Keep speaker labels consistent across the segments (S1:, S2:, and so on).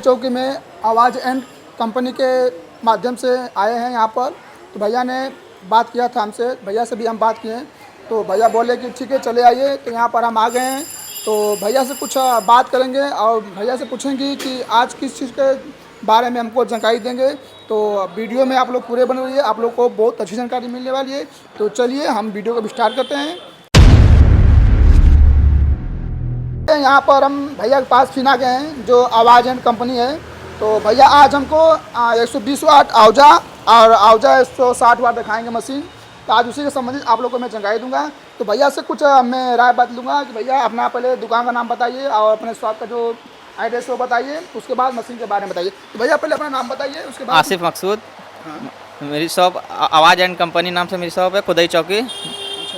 S1: चौकी में आवाज़ एंड कंपनी के माध्यम से आए हैं यहाँ पर। तो भैया ने बात किया था हमसे, भैया से भी हम बात किए, तो भैया बोले कि ठीक है चले आइए। तो यहाँ पर हम आ गए हैं, तो भैया से कुछ बात करेंगे और भैया से पूछेंगे कि आज किस चीज़ के बारे में हमको जानकारी देंगे। तो वीडियो में आप लोग पूरे बने रहिए, आप लोग को बहुत अच्छी जानकारी मिलने वाली है। तो चलिए हम वीडियो को स्टार्ट करते हैं। यहाँ पर हम भैया के पास फिर आ गए हैं जो आवाज़ एंड कंपनी है। तो भैया आज हमको 120 वाट आवजा और आवजा 160 वाट दिखाएंगे मशीन। तो आज उसी के संबंधित आप लोग को मैं जानकारी दूंगा। तो भैया से कुछ मैं राय बात लूँगा कि भैया अपना पहले दुकान का नाम बताइए और अपने शॉप का जो एड्रेस वो बताइए, उसके बाद मशीन के बारे में बताइए। तो भैया पहले अपना नाम बताइए, उसके बाद।
S2: आसिफ मकसूद। मेरी शॉप आवाज़ एंड कंपनी नाम से मेरी शॉप है, खुदई चौकी,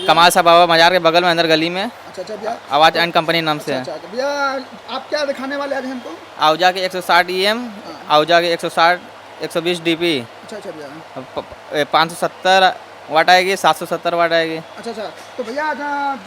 S2: कमाल साहब बाबा मजार के बगल में अंदर गली में।
S1: अच्छा भैया,
S2: आवाज़ एंड कंपनी नाम से है।
S1: अच्छा भैया आप क्या दिखाने वाले आज हमको?
S2: आवजा के 160 EM, आवजा के 160 120 DP,
S1: अच्छा भैया
S2: 570 वाट आएगी, 770 वाट आएगी।
S1: अच्छा। तो भैया आज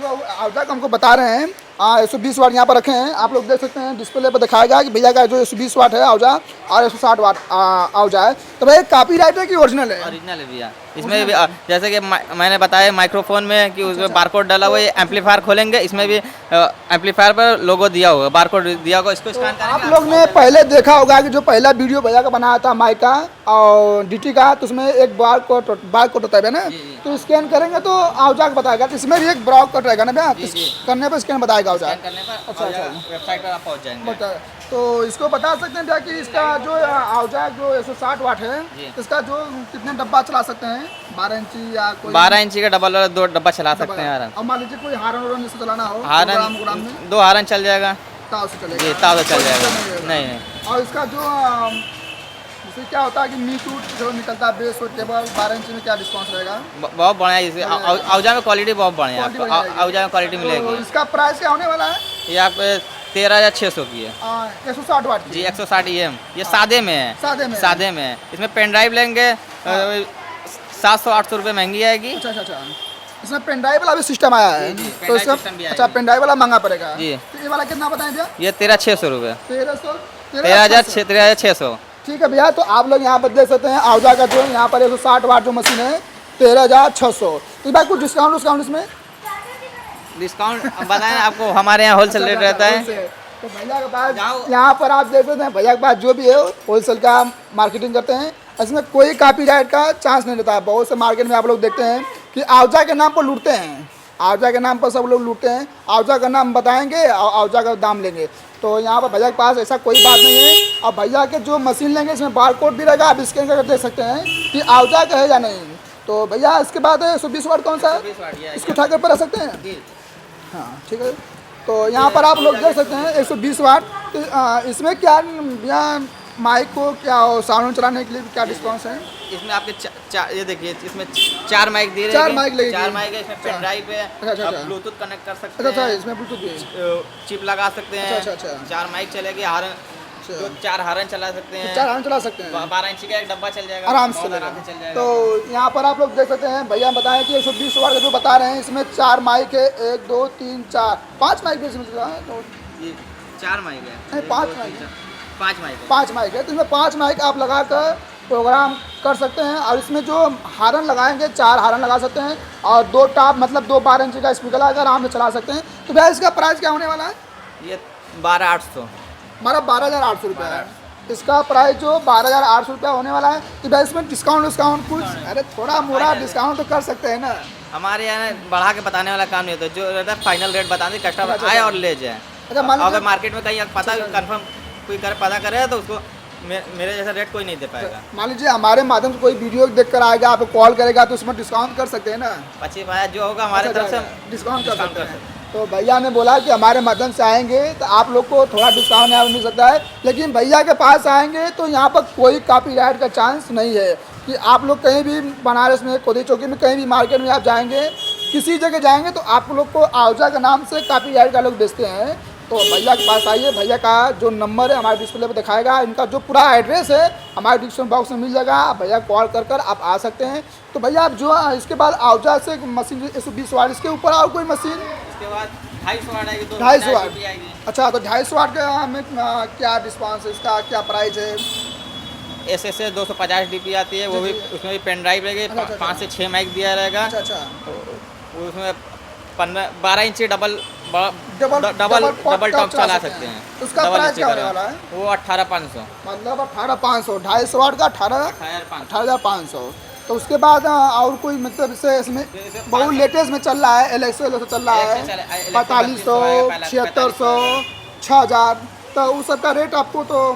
S1: जो आवजा का हमको बता रहे हैं 120 वाट यहाँ पर रखे हैं, आप लोग देख सकते हैं डिस्प्ले पर दिखाएगा कि भैया का जो 120 वाट है आवजा और 160 वाट आवजा है। तो भैया कॉपीराइट है कि ओरिजिनल है?
S2: ओरिजिनल है भैया। इसमें भी जैसे कि मैंने बताया माइक्रोफोन में कि उसमें बारकोड डाला हुआ है। एम्पलीफायर खोलेंगे, इसमें भी एम्पलीफायर पर लोगो दिया हुआ है, बारकोड दिया हुआ, इसको स्कैन करेंगे।
S1: आप लोग ने पहले देखा होगा कि जो पहला वीडियो भैया का बनाया था माइक का और DT का, तो उसमें एक बारकोड होता है ना, तो स्कैन करेंगे तो आवजा का बताएगा। तो इसमें भी एक बारकोड रहेगा ना भैया, करने पर स्कैन बताएगा आवजा।
S2: अच्छा वेबसाइट पर आप पहुंच जाएंगे।
S1: तो इसको बता सकते हैं भैया कि इसका जो आवजा जो 160 वाट है, इसका जो कितने डब्बा चला सकते हैं? 12 इंची या कोई
S2: 12 इंची का डबल वाला 2 डब्बा चला सकते हैं यार।
S1: और मान लीजिए कोई हारन से चलाना हो,
S2: हारन 2 हारन चल जाएगा,
S1: ताव से चलेगा।
S2: जी ताव चल जाएगा। नहीं।
S1: और इसका जो जैसे क्या होता है कि मीट उट जो निकलता है बेस और टेबल 12 इंची में क्या डिस्काउंट रहेगा?
S2: बहुत बढ़िया है। आवजा में क्वालिटी बहुत बढ़िया है, आवजा में क्वालिटी मिलेगी।
S1: तो इसका प्राइस क्या होने वाला है?
S2: ये आप 13,600 की है।
S1: 160 वाट
S2: जी 160 EM। ये सादे में है, सादे में है। इसमें पेन ड्राइव लेंगे 700-800 रुपये महंगी आएगी।
S1: अच्छा। इसमें पेन ड्राइव वाला भी सिस्टम आया है, तो इसका अच्छा पेन ड्राइव वाला महंगा पड़ेगा
S2: जी।
S1: तो ये वाला कितना बताएं भैया?
S2: ये 13,600 रुपये।
S1: 13,600।
S2: 13,600।
S1: ठीक है भैया, तो आप लोग यहाँ पर देख सकते हैं आवजा का जो यहाँ पर 160 वाट जो मशीन है 13,600। तो भाई कुछ डिस्काउंट इसमें?
S2: डिस्काउंट बताएं आपको, हमारे यहाँ होलसेल रेट रहता है।
S1: तो भैया के पास यहाँ पर आप देख सकते हैं भैया के पास जो भी है होलसेल का मार्केटिंग करते हैं, इसमें कोई कॉपीराइट का चांस नहीं रहता है। बहुत से मार्केट में आप लोग देखते हैं कि आवजा के नाम पर लूटते हैं, आवजा के नाम पर सब लोग लूटते हैं। आवजा का नाम बताएंगे और आवजा का दाम लेंगे। तो यहाँ पर भैया के पास ऐसा कोई बात नहीं है। और भैया के जो मशीन लेंगे इसमें बारकोड भी रहेगा, आप स्कैन करके देख सकते हैं कि आवजा का है या नहीं। तो भैया इसके बाद 120 वाट कौन सा है, इसको उठा कर रख सकते हैं? हाँ ठीक है। तो यहाँ पर आप लोग देख सकते हैं 120 वाट। तो इसमें क्या भैया माइक को क्या साउंड चलाने के लिए क्या डिस्काउंट है?
S2: इसमें आपके ये देखिए, इसमें 4 माइक दे रहे हैं।
S1: 4 माइक लगेगी।
S2: 4 माइक है, इसमें पेन ड्राइव है,
S1: अच्छा।
S2: ब्लूटूथ कनेक्ट कर सकते हैं।
S1: अच्छा, इसमें ब्लूटूथ भी है,
S2: चिप लगा सकते हैं।
S1: अच्छा। 4
S2: माइक चलेगी, हारन 4 हारन चला सकते हैं।
S1: 4 हारन चला सकते हैं।
S2: 12 इंची का एक डब्बा चल जाएगा,
S1: आराम से चल जाएगा। तो यहाँ पर आप लोग देख सकते हैं भैया बताएं कि 120 वाट का जो बता रहे हैं इसमें 4 माइक है, 1 2 3 4 5 माइक भी इसमें तो
S2: ये 4 माइक है,
S1: 5 माइक है,
S2: 5
S1: माइक है। तो इसमें 5 माइक आप लगा कर प्रोग्राम कर सकते हैं। और इसमें जो हारन लगाएंगे 4 हारन लगा सकते हैं और 2 टॉप मतलब 2 12 इंची का स्पीकर लगाकर आराम से चला सकते हैं। तो भैया इसका प्राइस क्या होने वाला है?
S2: ये 12,800,
S1: हमारा 12,800 रुपया है इसका प्राइस, जो 12,800 रुपया होने वाला है। तो भैया इसमें डिस्काउंट कुछ अरे थोड़ा मोड़ा डिस्काउंट तो कर सकते हैं ना?
S2: हमारे यहाँ बढ़ा के बताने वाला काम नहीं होता, जो रहता है फाइनल रेट बता दें, कस्टमर आए और ले जाए।
S1: अच्छा,
S2: अगर मार्केट में कहीं पता कंफर्म कोई पता करे तो उसको मेरे जैसा रेट कोई नहीं दे पाएगा।
S1: मान लीजिए हमारे माध्यम से कोई वीडियो देख कर आएगा, आपको कॉल करेगा तो उसमें डिस्काउंट कर सकते हैं ना?
S2: 25 जो होगा हमारे तरफ से
S1: डिस्काउंट कर सकते हैं। तो भैया ने बोला कि हमारे माध्यम से आएंगे तो आप लोग को थोड़ा डिस्काउंट यहाँ मिल सकता है, लेकिन भैया के पास आएंगे तो यहाँ पर कोई कॉपीराइट का चांस नहीं है। कि आप लोग कहीं भी बनारस में खुदई चौकी में कहीं भी मार्केट में आप जाएंगे, किसी जगह जाएंगे तो आप लोग को आवजा के नाम से कॉपीराइट का लोग बेचते हैं। तो भैया के पास आइए, भैया का जो नंबर है हमारे डिस्प्ले पर दिखाएगा, इनका जो पूरा एड्रेस है हमारे डिस्क्रिप्शन बॉक्स में मिल जाएगा, भैया कॉल कर आप आ सकते हैं। तो भैया आप जो इसके बाद आवजा से मशीन 120 वाट, इसके ऊपर और कोई मशीन?
S2: इसके बाद 250 वाट आएगी,
S1: 250 वाट।
S2: DPI आएगी।
S1: अच्छा, तो 250 वाट का हमें क्या डिस्पांस है, इसका क्या प्राइस है?
S2: SSS 250 DPI आती है, वो
S1: जी,
S2: भी
S1: जी।
S2: उसमें भी पेन ड्राइव रहेगी,
S1: अच्छा, अच्छा,
S2: 5 से 6 माइक दिया रहेगा।
S1: अच्छा अच्छा,
S2: उसमें 12 इंची डबल
S1: डबल
S2: डबल टॉप चला सकते हैं।
S1: उसका
S2: डबल
S1: प्राइस क्या
S2: स्पीकर
S1: होने वाला है?
S2: वो 18,500।
S1: मतलब 18,500, 250 वाट का
S2: 18,500।
S1: 18,500। तो उसके बाद और कोई मतलब इससे इसमें
S2: जैसे
S1: बहुत
S2: 500
S1: लेटेस्ट में चल रहा है, एलेक्सो चल रहा है,
S2: Alexa चल- Alexa
S1: 4500,
S2: 3200 आएगा,
S1: 7600, 6000, तो उस सब का रेट आपको तो